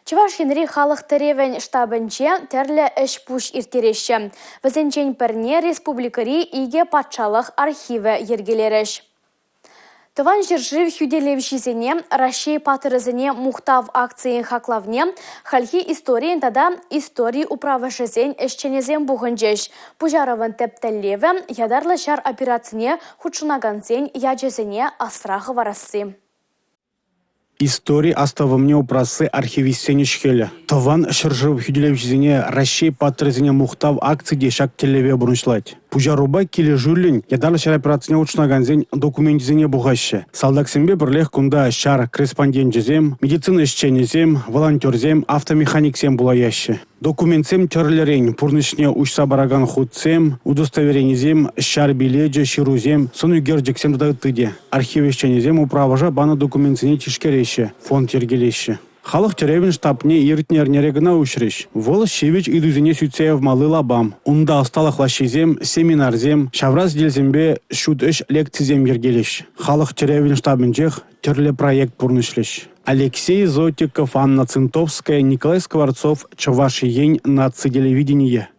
Чуваш Хенри халық теревен штабынче терлі эш пуш иртереші. Візенчен пірне республикари иге патшалық архивы ергелеріш. Тыван жыржив хюделевшизене, Россия патырызыне мухтав акциян хаклавне, хальхи историян тада истории управышызен эшченезен бұғынжеш. Пужаровын тептелеве, ядарлы шар операцияне худшынагансен яджезене астрахы варасы. Истории оставымне упрасы архивистене шхелі. Тыван шыржып хюделевшизене Россия патырызыне мухтав акции дешак телеве бұрыншлать. Пужаруба келе жүрлін, ядарлы шар операцияне худшынаганзен документизене бұғашы. Салдаксенбе бірлех күнда шар корреспондентжезем, медицина ишченезем, волонтерзем, автомеханиксем булаяшы. Документсем терлерен, пурнышне учса бараган худсем, удостоверенезем, шар биледжа, ширузем, сону герджексем дадатыде. Архивещенезем управажа бана документсене тишкереше, фонд ергелеше. Халық теревен штабне иртнернерегіна үшіріш. Вол шевич идузене сүтсеев малы лабам. Унда асталық лашезем, семинарзем, шавраз делзембе шут үш лекцизем ергелеш. Халық теревен штабынжех терле проект пурнышлеш. Алексей Зотиков, Анна Цинтовская, Николай Скворцов, Чуваши Ень, нацителевидение.